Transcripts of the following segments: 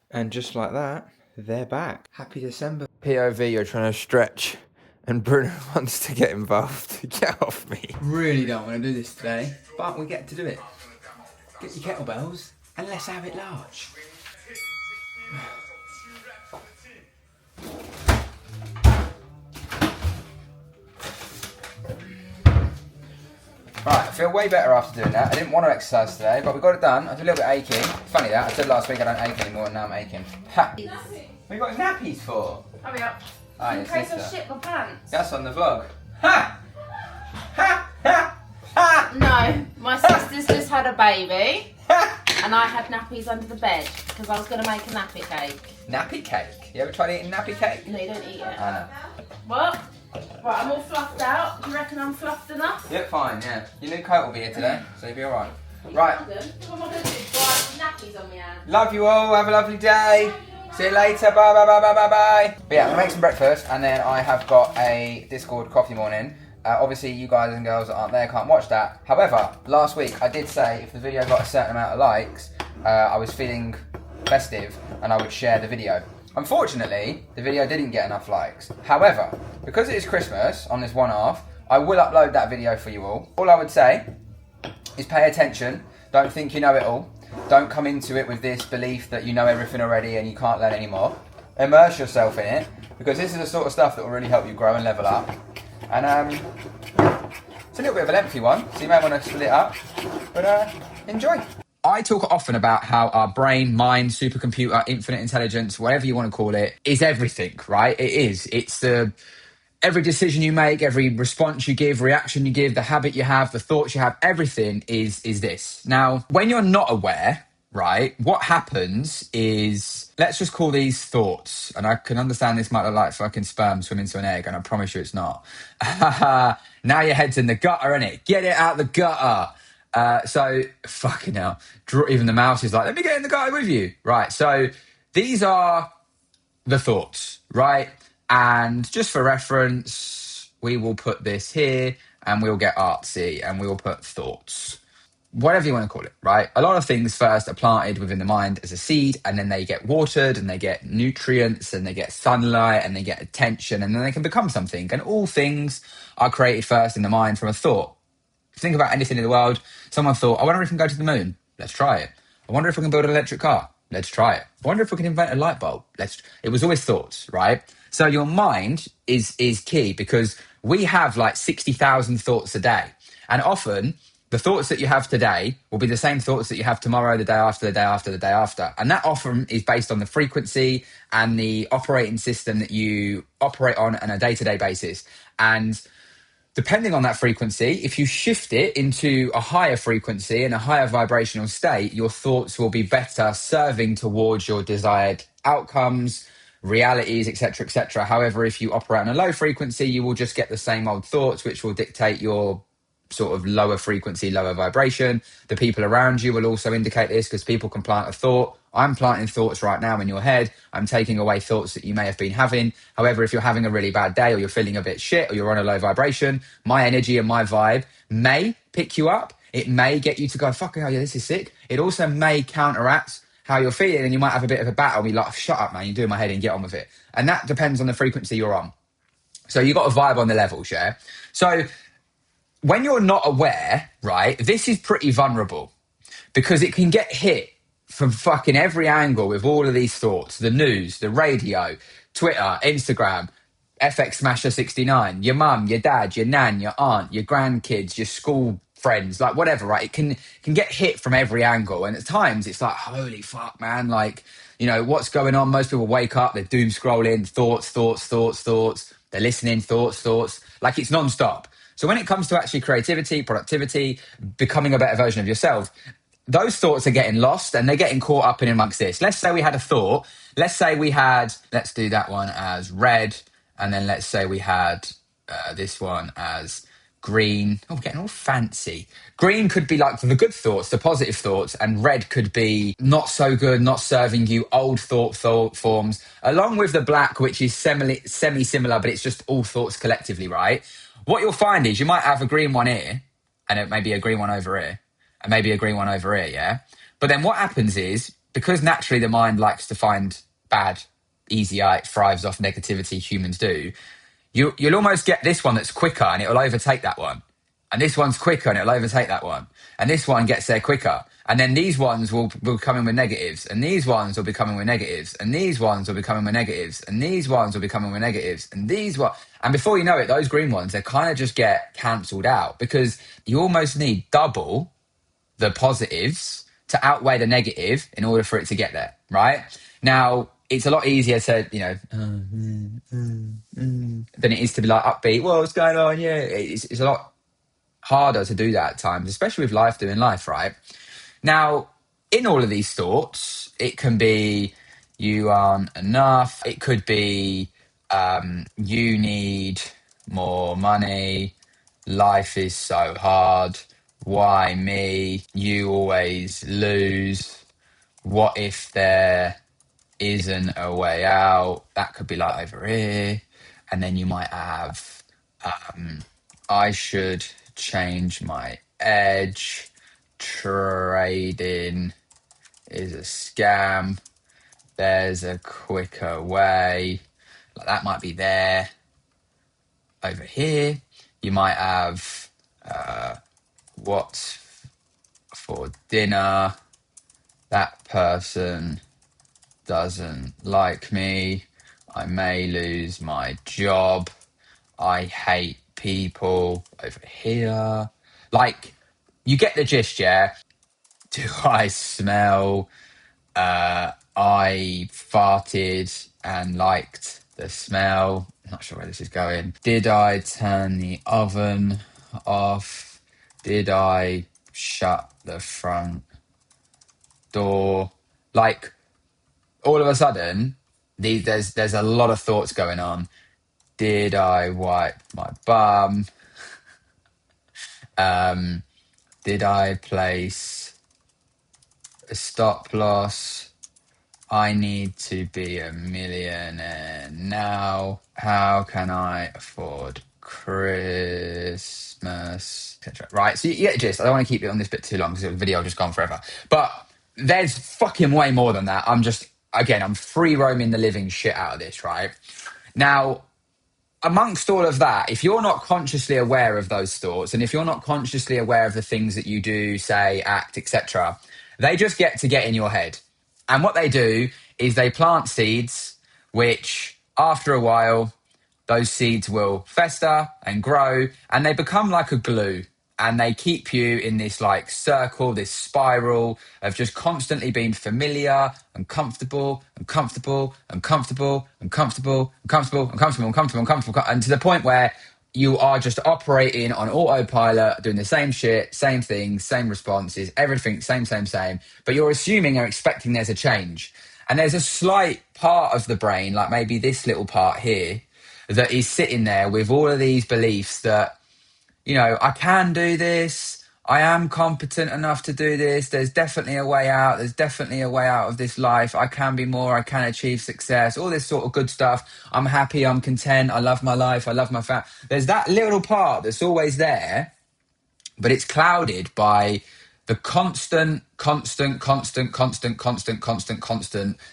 And just like that, they're back. Happy December. POV, you're trying to stretch, and Bruno wants to get involved. Get off me. Really don't want to do this today, but we get to do it. Get your kettlebells and let's have it large. Right, I feel way better after doing that. I didn't want to exercise today, but we got it done. I was a little bit achy. Funny that, I said last week I don't ache anymore and now I'm aching. Ha! What have you got nappies for? Hurry up. Ah, In your case I sister. shit my pants. That's on the vlog. Ha! Ha! Ha! Ha! No, my sister's just had a baby Ha! and I had nappies under the bed because I was going to make a nappy cake. Nappy cake? You ever tried eating nappy cake? No, you don't eat it. I know. What? Right, I'm all fluffed out. Do you reckon I'm fluffed enough? Yep, fine, yeah. Your new coat will be here today, so you'll be alright. Right. What am I going to do? Right, nappies on my hand. Love you all. Have a lovely day. See you later. Bye, bye, bye, bye, bye, bye. But yeah, I'm going to make some breakfast, and then I have got a Discord coffee morning. Obviously, you guys and girls that aren't there can't watch that. However, last week I did say if the video got a certain amount of likes, I was feeling festive, and I would share the video. Unfortunately, the video didn't get enough likes. However, because it is Christmas on this one half, I will upload that video for you all. All I would say is pay attention. Don't think you know it all. Don't come into it with this belief that you know everything already and you can't learn anymore. Immerse yourself in it, because this is the sort of stuff that will really help you grow and level up. And it's a little bit of a lengthy one, so you may want to split it up, but enjoy. I talk often about how our brain, mind, supercomputer, infinite intelligence, whatever you want to call it, is everything, right? It is. It's the every decision you make, every response you give, reaction you give, the habit you have, the thoughts you have, everything is this. Now, when you're not aware, right, what happens is, let's just call these thoughts. And I can understand this might look like fucking sperm swimming into an egg, and I promise you it's not. Now your head's in the gutter, innit? Get it out the gutter. So, fucking hell. Even the mouse is like, let me get in the gutter with you. Right, so these are the thoughts, right? And just for reference, we will put this here and we'll get artsy and we'll put thoughts. Whatever you want to call it, right? A lot of things first are planted within the mind as a seed, and then they get watered and they get nutrients and they get sunlight and they get attention, and then they can become something. And all things are created first in the mind from a thought. Think about anything in the world. Someone thought, I wonder if we can go to the moon. Let's try it. I wonder if we can build an electric car. Let's try it. I wonder if we can invent a light bulb. It was always thoughts, right? So your mind is key, because we have like 60,000 thoughts a day. And often the thoughts that you have today will be the same thoughts that you have tomorrow, the day after, the day after, the day after. And that often is based on the frequency and the operating system that you operate on a day-to-day basis. And depending on that frequency, if you shift it into a higher frequency and a higher vibrational state, your thoughts will be better serving towards your desired outcomes, realities, etc., etc. However, if you operate on a low frequency, you will just get the same old thoughts, which will dictate your sort of lower frequency, lower vibration. The people around you will also indicate this, because people can plant a thought. I'm planting thoughts right now in your head. I'm taking away thoughts that you may have been having. However, if you're having a really bad day or you're feeling a bit shit or you're on a low vibration, my energy and my vibe may pick you up. It may get you to go, fucking hell, yeah, this is sick. It also may counteract how you're feeling, and you might have a bit of a battle and be like, shut up, man, you're doing my head in, get on with it. And that depends on the frequency you're on. So you got to vibe on the levels, yeah? So when you're not aware, right, this is pretty vulnerable, because it can get hit from fucking every angle with all of these thoughts. The news, the radio, Twitter, Instagram, FX Smasher 69, your mum, your dad, your nan, your aunt, your grandkids, your school friends, like whatever, right? It can get hit from every angle. And at times it's like, holy fuck, man, like, you know, what's going on? Most people wake up, they're doom scrolling, thoughts. They're listening, thoughts. Like, it's non-stop. So when it comes to actually creativity, productivity, becoming a better version of yourself, those thoughts are getting lost and they're getting caught up in amongst this. Let's say we had a thought. Let's say we had, let's do that one as red. And then let's say we had this one as green. Oh, we're getting all fancy. Green could be like the good thoughts, the positive thoughts, and red could be not so good, not serving you, old thought forms, along with the black, which is semi-similar, but it's just all thoughts collectively, right? What you'll find is you might have a green one here, and it may be a green one over here, and maybe a green one over here, yeah? But then what happens is, because naturally the mind likes to find bad easier, it thrives off negativity, humans do. You'll almost get this one that's quicker and it'll overtake that one. And this one's quicker and it'll overtake that one. And this one gets there quicker. And then these ones will come in with negatives. And these ones will be coming with negatives. And these ones will be coming with negatives. And these ones will be coming with negatives. And these one. And before you know it, those green ones, they kind of just get cancelled out because you almost need double the positives to outweigh the negative in order for it to get there, right? Now, it's a lot easier to, than it is to be like upbeat. Well, what's going on? Yeah, it's a lot harder to do that at times, especially with life doing life, right? Now, in all of these thoughts, it can be you aren't enough. It could be you need more money. Life is so hard. Why me? You always lose. What if there isn't a way out? That could be like over here. And then you might have, I should change my edge. Trading is a scam. There's a quicker way. Like that might be there. Over here, you might have what's for dinner. That person doesn't like me. I may lose my job. I hate people. Over here. Like, you get the gist, yeah? Do I smell? I farted and liked the smell. Not sure where this is going. Did I turn the oven off? Did I shut the front door? Like, all of a sudden, there's a lot of thoughts going on. Did I wipe my bum? Did I place a stop loss? I need to be a millionaire now. How can I afford Christmas? Etc. Right, so you get the gist. I don't want to keep it on this bit too long because the video just gone forever. But there's fucking way more than that. I'm free roaming the living shit out of this, right? Now, amongst all of that, if you're not consciously aware of those thoughts and if you're not consciously aware of the things that you do, say, act, etc., they just get in your head. And what they do is they plant seeds, which after a while, those seeds will fester and grow and they become like a glue. And they keep you in this like circle, this spiral of just constantly being familiar and comfortable and comfortable and comfortable and comfortable and comfortable and comfortable and comfortable and comfortable. And to the point where you are just operating on autopilot, doing the same shit, same things, same responses, everything, same. But you're assuming or expecting there's a change. And there's a slight part of the brain, like maybe this little part here, that is sitting there with all of these beliefs that, I can do this. I am competent enough to do this. There's definitely a way out. There's definitely a way out of this life. I can be more. I can achieve success. All this sort of good stuff. I'm happy. I'm content. I love my life. I love my family. There's that little part that's always there, but it's clouded by the constant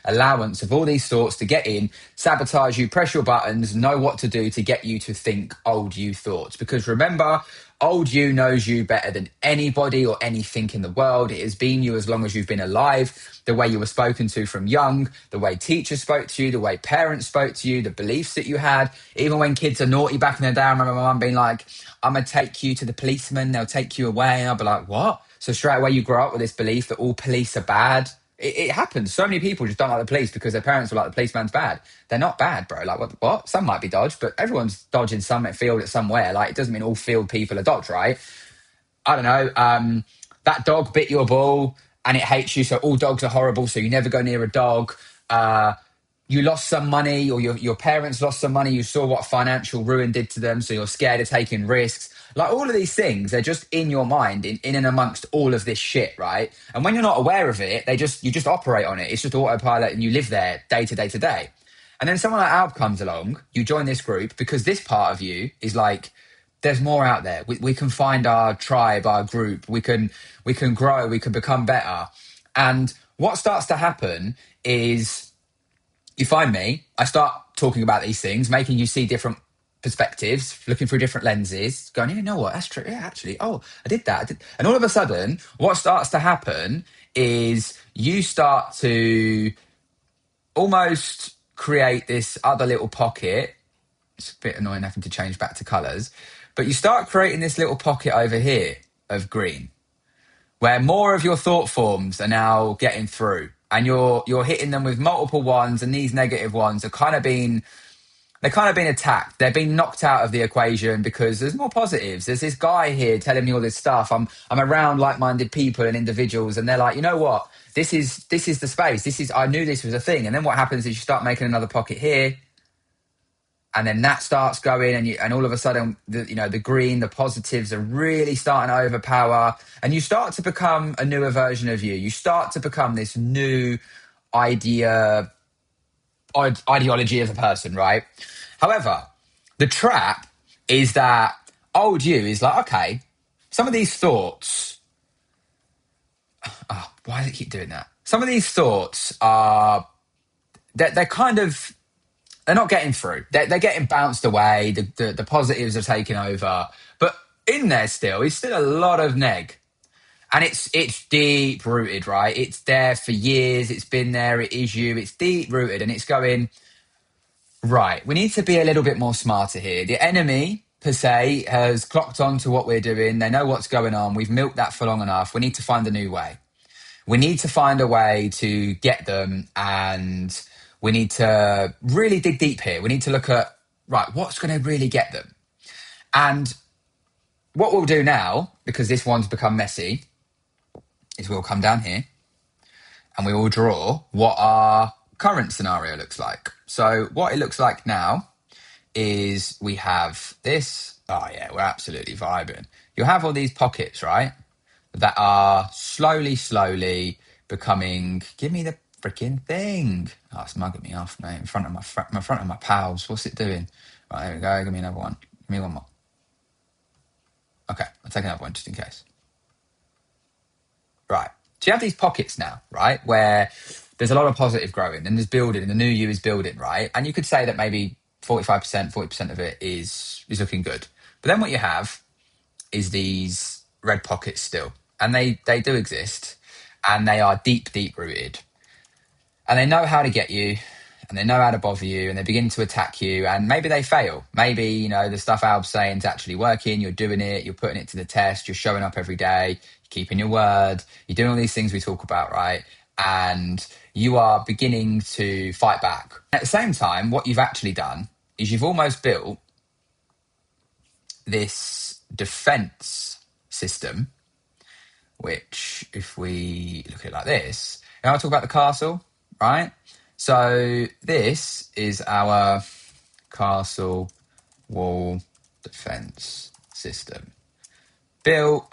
allowance of all these thoughts to get in, sabotage you, press your buttons, know what to do to get you to think old you thoughts. Because remember, old you knows you better than anybody or anything in the world. It has been you as long as you've been alive, the way you were spoken to from young, the way teachers spoke to you, the way parents spoke to you, the beliefs that you had. Even when kids are naughty back in the day, I remember my mum being like, I'm going to take you to the policeman, they'll take you away. And I'll be like, what? So straight away you grow up with this belief that all police are bad. It happens. So many people just don't like the police because their parents were like, the policeman's bad. They're not bad, bro. Like, what? Some might be dodged, but everyone's dodging some field at somewhere. Like, it doesn't mean all field people are dodged, right? I don't know. That dog bit your ball and it hates you, so all dogs are horrible, so you never go near a dog. You lost some money, or your parents lost some money. You saw what financial ruin did to them, so you're scared of taking risks. Like, all of these things, they're just in your mind, in and amongst all of this shit, right? And when you're not aware of it, you just operate on it. It's just autopilot, and you live there day to day to day. And then someone like Alp comes along, you join this group, because this part of you is like, there's more out there. We can find our tribe, our group. We can grow. We can become better. And what starts to happen is you find me, I start talking about these things, making you see different perspectives, looking through different lenses, going, you know what, that's true. Yeah, actually, oh, I did that. And all of a sudden, what starts to happen is you start to almost create this other little pocket. It's a bit annoying having to change back to colours, but you start creating this little pocket over here of green, where more of your thought forms are now getting through, and you're hitting them with multiple ones, and these negative ones are kind of being attacked. They're being knocked out of the equation because there's more positives. There's this guy here telling me all this stuff. I'm around like-minded people and individuals, and they're like, you know what? This is the space. I knew this was a thing. And then what happens is you start making another pocket here, and then that starts going, and all of a sudden, the green, the positives are really starting to overpower, and you start to become a newer version of you. You start to become this new ideology as a person, right? However, the trap is that old you is like, okay, some of these thoughts, why does it keep doing that? Some of these thoughts are, they're kind of, they're not getting through. They're getting bounced away. The positives are taking over. But in there still is still a lot of neg. And it's deep rooted, right? It's there for years. It's been there. It is you. It's deep rooted. And it's going, right, we need to be a little bit more smarter here. The enemy, per se, has clocked on to what we're doing. They know what's going on. We've milked that for long enough. We need to find a new way. We need to find a way to get them, and we need to really dig deep here. We need to look at, right, what's going to really get them? And what we'll do now, because this one's become messy, is we'll come down here and we will draw what our current scenario looks like. So what it looks like now is we have this. Oh, yeah, we're absolutely vibing. You'll have all these pockets, right, that are slowly becoming, give me the freaking thing. Oh, it's mugging me off, mate, in front of my pals. What's it doing? Right, there we go. Give me another one. Give me one more. Okay, I'll take another one just in case. Right. So you have these pockets now, right, where there's a lot of positive growing, and there's building, and the new you is building, right? And you could say that maybe 45%, 40% of it is looking good. But then what you have is these red pockets still. And they do exist, and they are deep rooted, and they know how to get you, and they know how to bother you, and they begin to attack you, and maybe they fail. Maybe, the stuff Alb's saying is actually working. You're doing it. You're putting it to the test. You're showing up every day. You're keeping your word. You're doing all these things we talk about, right? And you are beginning to fight back. At the same time, what you've actually done is you've almost built this defense system, which, if we look at it like this, I'll talk about the castle, right? So this is our castle wall defense system, built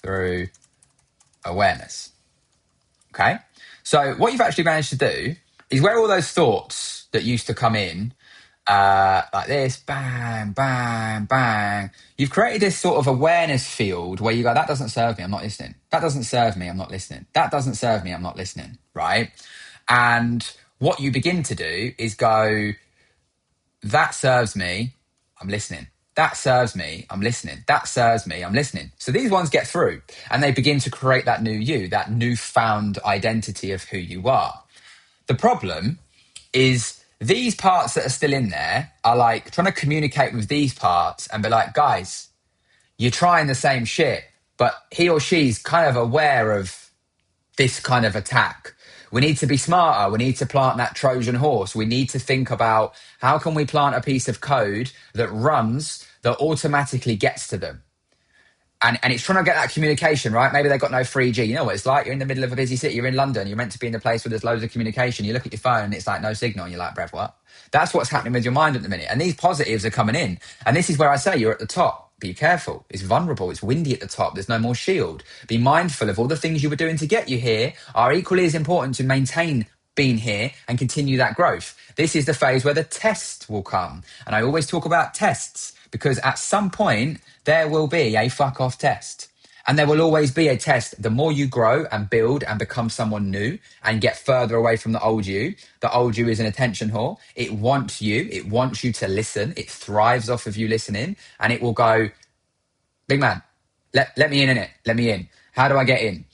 through awareness. Okay? So what you've actually managed to do is, where all those thoughts that used to come in, like this, bang, bang, bang, you've created this sort of awareness field where you go, that doesn't serve me, I'm not listening. That doesn't serve me, I'm not listening. That doesn't serve me, I'm not listening, right? And what you begin to do is go, that serves me, I'm listening. That serves me, I'm listening. That serves me, I'm listening. So these ones get through, and they begin to create that new you, that newfound identity of who you are. The problem is, these parts that are still in there are like trying to communicate with these parts and be like, guys, you're trying the same shit, but he or she's kind of aware of this kind of attack. We need to be smarter. We need to plant that Trojan horse. We need to think about, how can we plant a piece of code that runs, that automatically gets to them? And it's trying to get that communication, right? Maybe they've got no 3G. You know what it's like? You're in the middle of a busy city. You're in London. You're meant to be in the place where there's loads of communication. You look at your phone and it's like no signal. And you're like, Brev, what? That's what's happening with your mind at the minute. And these positives are coming in. And this is where I say you're at the top. Be careful. It's vulnerable. It's windy at the top. There's no more shield. Be mindful of all the things you were doing to get you here are equally as important to maintain being here and continue that growth. This is the phase where the test will come. And I always talk about tests, because at some point there will be a fuck off test. And there will always be a test. The more you grow and build and become someone new and get further away from the old you is an attention whore. It wants you. It wants you to listen. It thrives off of you listening. And it will go, big man, let me in it. Let me in. How do I get in?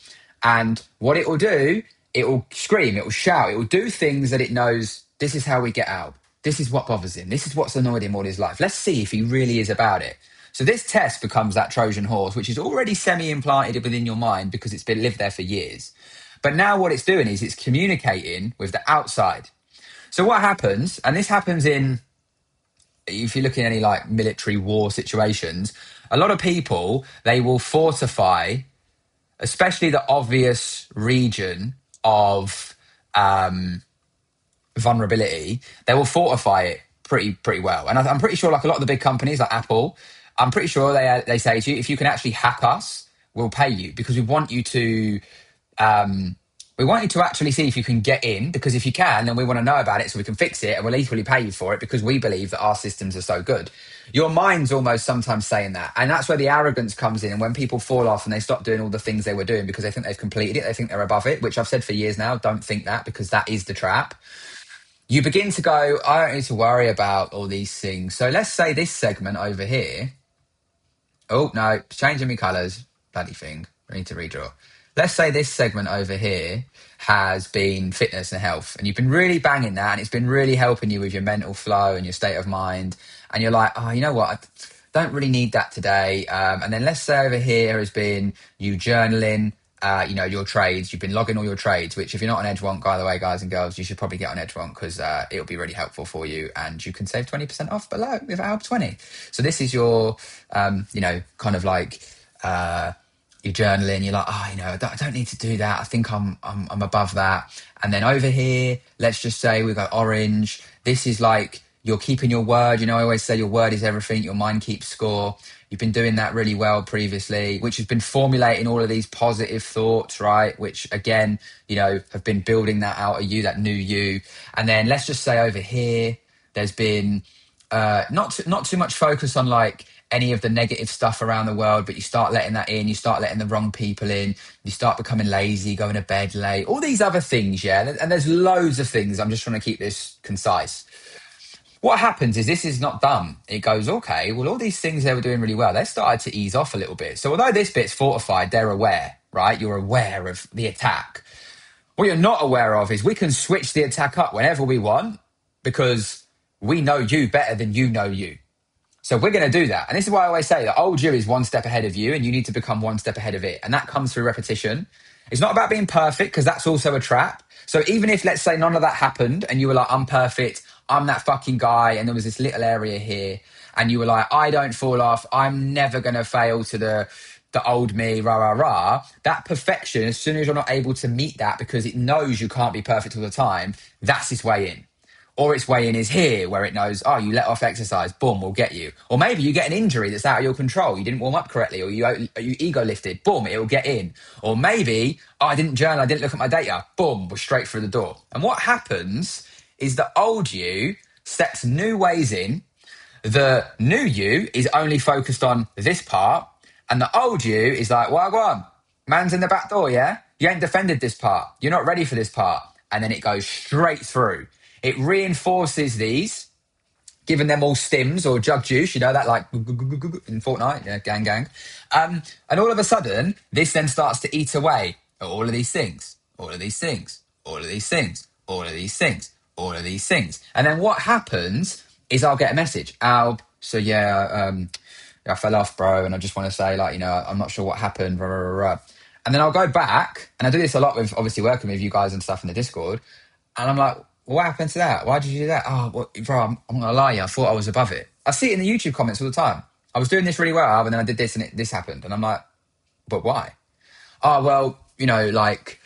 And what it will do, it will scream, it will shout, it will do things that it knows, this is how we get out. This is what bothers him. This is what's annoyed him all his life. Let's see if he really is about it. So this test becomes that Trojan horse, which is already semi-implanted within your mind because it's been lived there for years. But now what it's doing is it's communicating with the outside. So what happens, and this happens in, if you look in any like military war situations, a lot of people, they will fortify, especially the obvious region of vulnerability, they will fortify it pretty well. And I'm pretty sure like a lot of the big companies like Apple, I'm pretty sure they say to you, if you can actually hack us, we'll pay you because we want you to actually see if you can get in, because if you can, then we want to know about it so we can fix it and we'll equally pay you for it because we believe that our systems are so good. Your mind's almost sometimes saying that. And that's where the arrogance comes in. And when people fall off and they stop doing all the things they were doing because they think they've completed it, they think they're above it, which I've said for years now, don't think that, because that is the trap. You begin to go, I don't need to worry about all these things. So let's say this segment over here. Oh, no, it's changing me colours. Bloody thing. I need to redraw. Let's say this segment over here has been fitness and health, and you've been really banging that, and it's been really helping you with your mental flow and your state of mind. And you're like, oh, you know what? I don't really need that today. And then let's say over here has been you journaling, your trades. You've been logging all your trades, which if you're not on Edgewonk, by the way, guys and girls, you should probably get on Edgewonk because it'll be really helpful for you and you can save 20% off below with Alb 20. So this is your, kind of like, you're journaling, you're like, I don't need to do that. I think I'm above that. And then over here, let's just say we've got orange. This is like, you're keeping your word. I always say your word is everything. Your mind keeps score. You've been doing that really well previously, which has been formulating all of these positive thoughts, right? Which again, have been building that out of you, that new you. And then let's just say over here, there's been not too much focus on like any of the negative stuff around the world, but you start letting that in, you start letting the wrong people in, you start becoming lazy, going to bed late, all these other things, yeah? And there's loads of things. I'm just trying to keep this concise. What happens is this is not done. It goes, okay, well, all these things they were doing really well, they started to ease off a little bit. So although this bit's fortified, they're aware, right? You're aware of the attack. What you're not aware of is we can switch the attack up whenever we want because we know you better than you know you. So we're going to do that. And this is why I always say that old you is one step ahead of you and you need to become one step ahead of it. And that comes through repetition. It's not about being perfect because that's also a trap. So even if, let's say, none of that happened and you were like, I'm perfect, I'm that fucking guy, and there was this little area here, and you were like, I don't fall off, I'm never going to fail to the old me, rah, rah, rah. That perfection, as soon as you're not able to meet that because it knows you can't be perfect all the time, that's its way in. Or its way in is here, where it knows, oh, you let off exercise, boom, we'll get you. Or maybe you get an injury that's out of your control. You didn't warm up correctly, or you ego lifted, boom, it'll get in. Or maybe, I didn't journal, I didn't look at my data, boom, we're straight through the door. And what happens is the old you steps new ways in. The new you is only focused on this part. And the old you is like, well, go on, man's in the back door, yeah? You ain't defended this part. You're not ready for this part. And then it goes straight through. It reinforces these, giving them all stims or jug juice, that like in Fortnite, yeah, gang, gang. And all of a sudden, this then starts to eat away at all of these things, all of these things, all of these things, all of these things, all of these things. And then what happens is I'll get a message, Alb, so yeah, I fell off, bro, and I just want to say, like, I'm not sure what happened, rah, rah, rah, rah. And then I'll go back, and I do this a lot with, obviously, working with you guys and stuff in the Discord, and I'm like, what happened to that? Why did you do that? Oh, well, bro, I'm not going to lie, I thought I was above it. I see it in the YouTube comments all the time. I was doing this really well, and then I did this, and this happened. And I'm like, but why? Oh, well, like,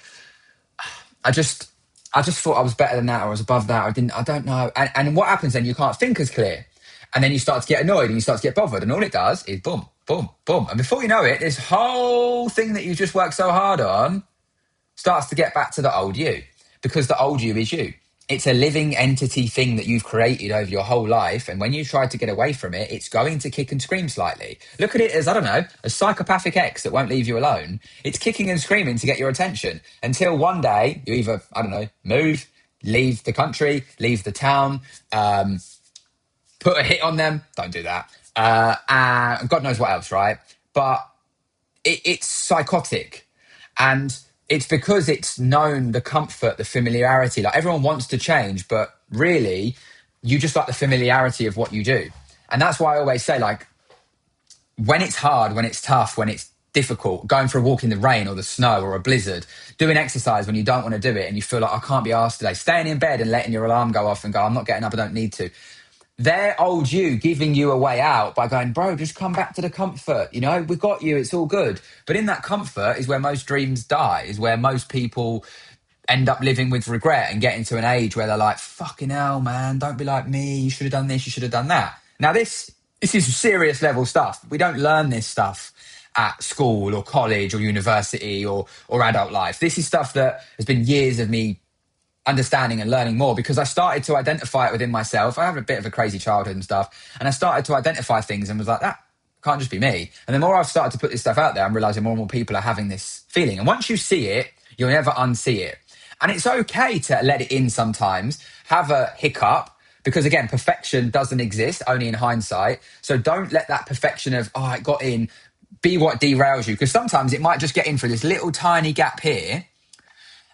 I just thought I was better than that, or I was above that, I don't know. And what happens then? You can't think as clear. And then you start to get annoyed, and you start to get bothered, and all it does is boom, boom, boom. And before you know it, this whole thing that you just worked so hard on starts to get back to the old you. Because the old you is you. It's a living entity thing that you've created over your whole life. And when you try to get away from it, it's going to kick and scream slightly. Look at it as, I don't know, a psychopathic ex that won't leave you alone. It's kicking and screaming to get your attention until one day you either, I don't know, move, leave the country, leave the town, put a hit on them. Don't do that. And God knows what else, right? But it's psychotic. And it's because it's known the comfort, the familiarity. Like everyone wants to change, but really you just like the familiarity of what you do. And that's why I always say, like, when it's hard, when it's tough, when it's difficult, going for a walk in the rain or the snow or a blizzard, doing exercise when you don't want to do it and you feel like I can't be asked today, staying in bed and letting your alarm go off and go, I'm not getting up, I don't need to. They're old you giving you a way out by going, bro, just come back to the comfort. You know, we've got you. It's all good. But in that comfort is where most dreams die, is where most people end up living with regret and getting to an age where they're like, fucking hell, man, don't be like me. You should have done this. You should have done that. Now, this is serious level stuff. We don't learn this stuff at school or college or university or adult life. This is stuff that has been years of me understanding and learning more because I started to identify it within myself. I have a bit of a crazy childhood and stuff, and I started to identify things and was like, that can't just be me. And the more I've started to put this stuff out there, I'm realizing more and more people are having this feeling. And once you see it, you'll never unsee it. And it's okay to let it in sometimes, have a hiccup, because again, perfection doesn't exist, only in hindsight. So don't let that perfection of, oh, it got in, be what derails you. Because sometimes it might just get in through this little tiny gap here.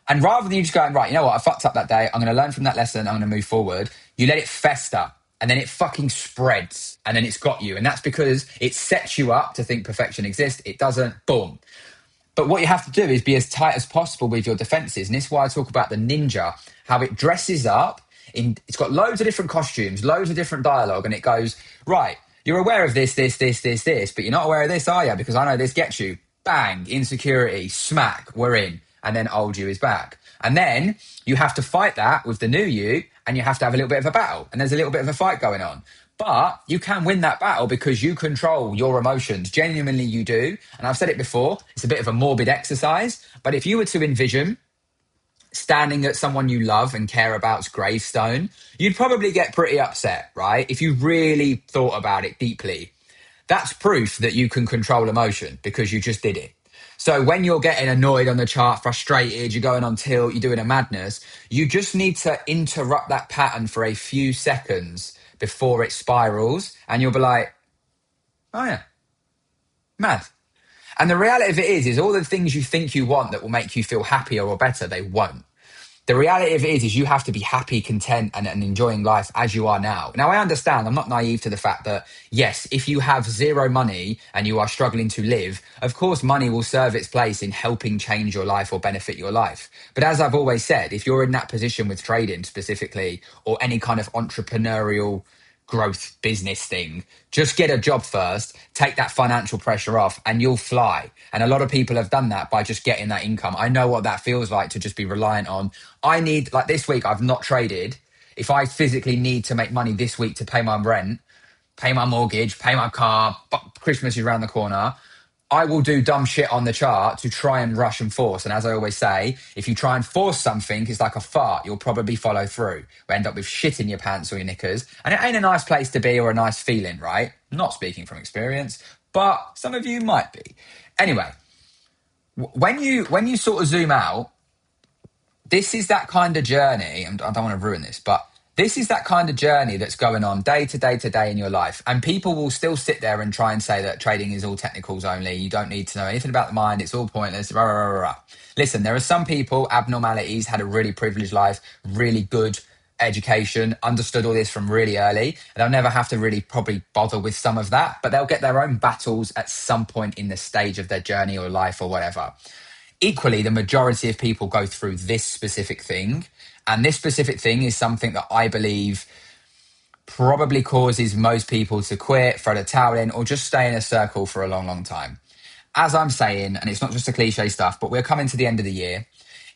And rather than you just going, right, you know what, I fucked up that day, I'm going to learn from that lesson, I'm going to move forward, you let it fester, and then it fucking spreads, and then it's got you. And that's because it sets you up to think perfection exists. It doesn't, boom. But what you have to do is be as tight as possible with your defenses. And this is why I talk about the ninja, how it dresses up. It's got loads of different costumes, loads of different dialogue, and it goes, right, you're aware of this, but you're not aware of this, are you? Because I know this gets you. Bang, insecurity, smack, we're in. And then old you is back. And then you have to fight that with the new you, and you have to have a little bit of a battle. And there's a little bit of a fight going on. But you can win that battle because you control your emotions. Genuinely, you do. And I've said it before, it's a bit of a morbid exercise. But if you were to envision standing at someone you love and care about's gravestone, you'd probably get pretty upset, right? If you really thought about it deeply. That's proof that you can control emotion because you just did it. So when you're getting annoyed on the chart, frustrated, you're going on tilt, you're doing a madness, you just need to interrupt that pattern for a few seconds before it spirals, and you'll be like, oh yeah, mad. And the reality of it is all the things you think you want that will make you feel happier or better, they won't. The reality of it is you have to be happy, content, and enjoying life as you are now. Now, I understand, I'm not naive to the fact that, yes, if you have zero money and you are struggling to live, of course, money will serve its place in helping change your life or benefit your life. But as I've always said, if you're in that position with trading specifically, or any kind of entrepreneurial growth business thing, just get a job first, take that financial pressure off, and you'll fly. And a lot of people have done that by just getting that income. I know what that feels like to just be reliant on. I need, like this week, I've not traded. If I physically need to make money this week to pay my rent, pay my mortgage, pay my car, Christmas is around the corner, I will do dumb shit on the chart to try and rush and force. And as I always say, if you try and force something, it's like a fart. You'll probably follow through. We end up with shit in your pants or your knickers. And it ain't a nice place to be or a nice feeling, right? Not speaking from experience, but some of you might be. Anyway, when you sort of zoom out, this is that kind of journey, and I don't want to ruin this, but this is that kind of journey that's going on day to day in your life. And people will still sit there and try and say that trading is all technicals only. You don't need to know anything about the mind. It's all pointless. Rah, rah, rah, rah. Listen, there are some people, abnormalities, had a really privileged life, really good education, understood all this from really early. And they'll never have to really probably bother with some of that, but they'll get their own battles at some point in the stage of their journey or life or whatever. Equally, the majority of people go through this specific thing. And this specific thing is something that I believe probably causes most people to quit, throw the towel in, or just stay in a circle for a long, long time. As I'm saying, and it's not just a cliche stuff, but we're coming to the end of the year.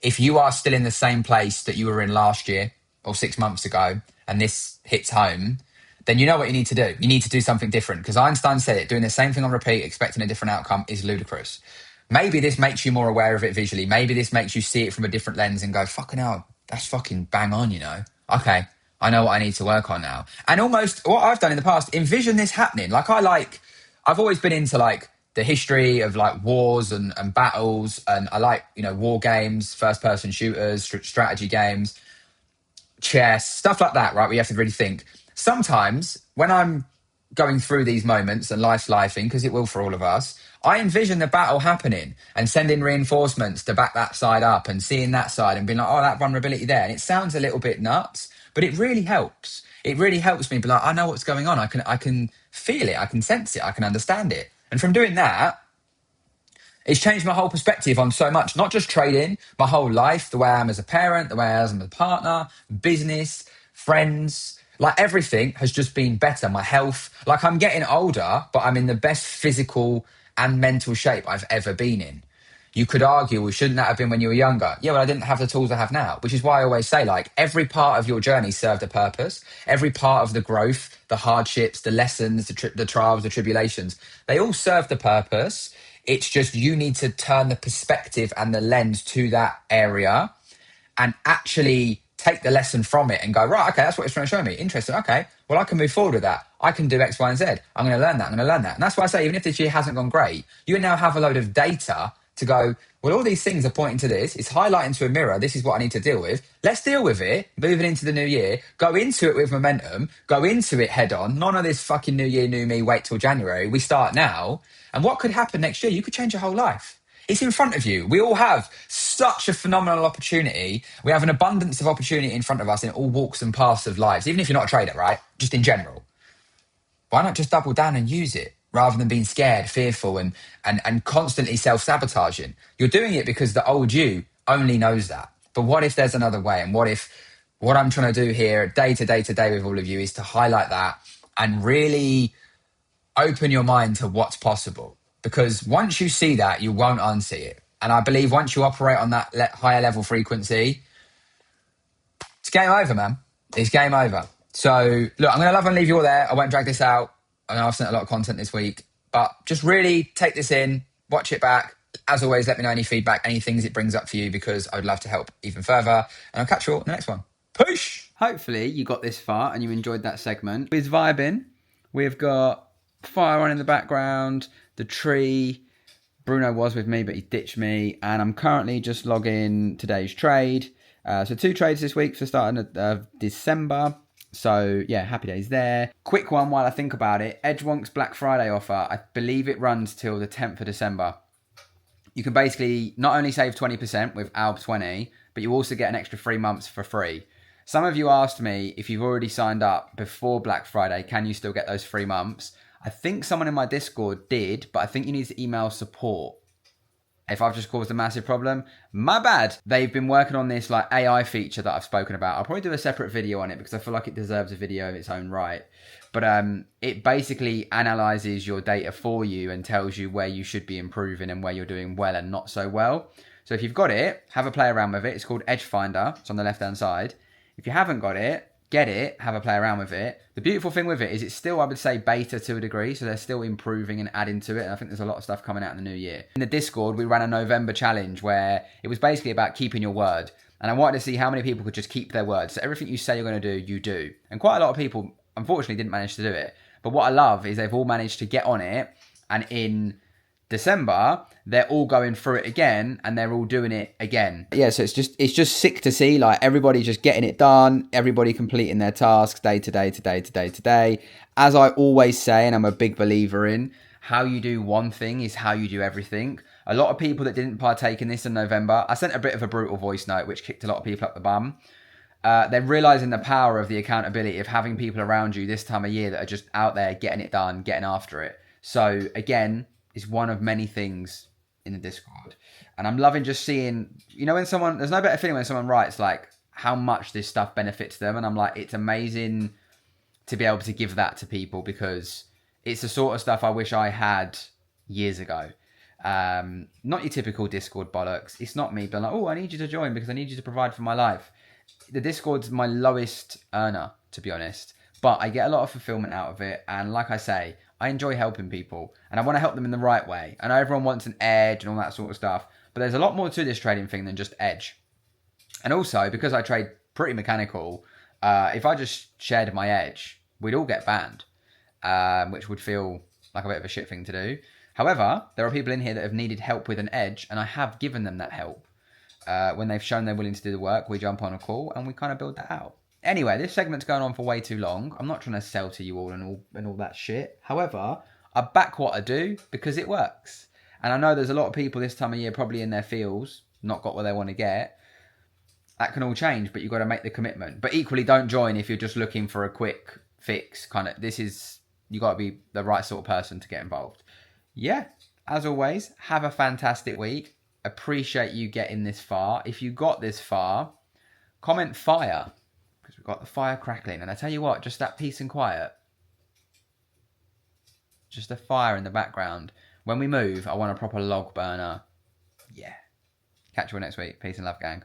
If you are still in the same place that you were in last year or 6 months ago, and this hits home, then you know what you need to do. You need to do something different. Because Einstein said it, doing the same thing on repeat, expecting a different outcome is ludicrous. Maybe this makes you more aware of it visually. Maybe this makes you see it from a different lens and go, fucking hell, that's fucking bang on, you know. Okay, I know what I need to work on now. And almost what I've done in the past, envision this happening. Like I've always been into like the history of like wars and battles, and I like, you know, war games, first person shooters, strategy games, chess, stuff like that, right? Where you have to really think. Sometimes when I'm going through these moments and life's lifing, because it will for all of us, I envision the battle happening and sending reinforcements to back that side up and seeing that side and being like, oh, that vulnerability there. And it sounds a little bit nuts, but it really helps. It really helps me be like, I know what's going on. I can feel it. I can sense it. I can understand it. And from doing that, it's changed my whole perspective on so much, not just trading, my whole life, the way I am as a parent, the way I am as a partner, business, friends, like everything has just been better. My health, like I'm getting older, but I'm in the best physical and mental shape I've ever been in. You could argue, well, shouldn't that have been when you were younger? Yeah, well, I didn't have the tools I have now, which is why I always say, like, every part of your journey served a purpose. Every part of the growth, the hardships, the lessons, the trials, the tribulations, they all served a purpose. It's just you need to turn the perspective and the lens to that area and actually take the lesson from it and go, right, okay, that's what it's trying to show me. Interesting. Okay, well, I can move forward with that. I can do X, Y, and Z. I'm going to learn that. I'm going to learn that. And that's why I say, even if this year hasn't gone great, you now have a load of data to go, well, all these things are pointing to this. It's highlighting to a mirror. This is what I need to deal with. Let's deal with it. Moving into the new year, go into it with momentum, go into it head on. None of this fucking new year, new me, wait till January. We start now. And what could happen next year? You could change your whole life. It's in front of you. We all have such a phenomenal opportunity. We have an abundance of opportunity in front of us in all walks and paths of lives, even if you're not a trader, right? Just in general. Why not just double down and use it rather than being scared, fearful, and constantly self-sabotaging? You're doing it because the old you only knows that. But what if there's another way? And what if what I'm trying to do here day to day with all of you is to highlight that and really open your mind to what's possible? Because once you see that, you won't unsee it. And I believe once you operate on that higher level frequency, it's game over, man. It's game over. So, look, I'm going to love and leave you all there. I won't drag this out. I know I've sent a lot of content this week, but just really take this in, watch it back. As always, let me know any feedback, any things it brings up for you, because I would love to help even further. And I'll catch you all in the next one. Peace! Hopefully you got this far and you enjoyed that segment. We're vibing. We've got fire on in the background, the tree. Bruno was with me, but he ditched me. And I'm currently just logging today's trade. So 2 trades this week for starting of December. So yeah, happy days there. Quick one while I think about it. Edgewonk's Black Friday offer. I believe it runs till the 10th of December. You can basically not only save 20% with ALB20, but you also get an extra 3 months for free. Some of you asked me, if you've already signed up before Black Friday, can you still get those 3 months? I think someone in my Discord did, but I think you need to email support. If I've just caused a massive problem, my bad. They've been working on this like AI feature that I've spoken about. I'll probably do a separate video on it because I feel like it deserves a video of its own right. But it basically analyzes your data for you and tells you where you should be improving and where you're doing well and not so well. So if you've got it, have a play around with it. It's called Edge Finder. It's on the left-hand side. If you haven't got it, get it, have a play around with it. The beautiful thing with it is it's still, I would say, beta to a degree, so they're still improving and adding to it, and I think there's a lot of stuff coming out in the new year. In the Discord, we ran a November challenge where it was basically about keeping your word, and I wanted to see how many people could just keep their word. So everything you say you're going to do, you do. And quite a lot of people, unfortunately, didn't manage to do it. But what I love is they've all managed to get on it, and in December, they're all going through it again and they're all doing it again. Yeah, so it's just sick to see, like, everybody just getting it done, everybody completing their tasks day to day. As I always say, and I'm a big believer in, how you do one thing is how you do everything. A lot of people that didn't partake in this in November, I sent a bit of a brutal voice note, which kicked a lot of people up the bum. They're realizing the power of the accountability of having people around you this time of year that are just out there getting it done, getting after it. So again, is one of many things in the Discord. And I'm loving just seeing, you know, when someone, there's no better feeling when someone writes like how much this stuff benefits them. And I'm like, it's amazing to be able to give that to people because it's the sort of stuff I wish I had years ago. Not your typical Discord bollocks. It's not me being like, oh, I need you to join because I need you to provide for my life. The Discord's my lowest earner, to be honest. But I get a lot of fulfillment out of it. And like I say, I enjoy helping people and I want to help them in the right way. I know everyone wants an edge and all that sort of stuff, but there's a lot more to this trading thing than just edge. And also, because I trade pretty mechanical, if I just shared my edge, we'd all get banned, which would feel like a bit of a shit thing to do. However, there are people in here that have needed help with an edge, and I have given them that help. When they've shown they're willing to do the work, we jump on a call and we kind of build that out. Anyway, this segment's going on for way too long. I'm not trying to sell to you all and all that shit. However, I back what I do because it works. And I know there's a lot of people this time of year probably in their fields, not got what they want to get. That can all change, but you've got to make the commitment. But equally, don't join if you're just looking for a quick fix. You got to be the right sort of person to get involved. Yeah, as always, have a fantastic week. Appreciate you getting this far. If you got this far, comment fire, because we've got the fire crackling. And I tell you what, just that peace and quiet, just a fire in the background. When we move, I want a proper log burner. Yeah. Catch you all next week. Peace and love, gang.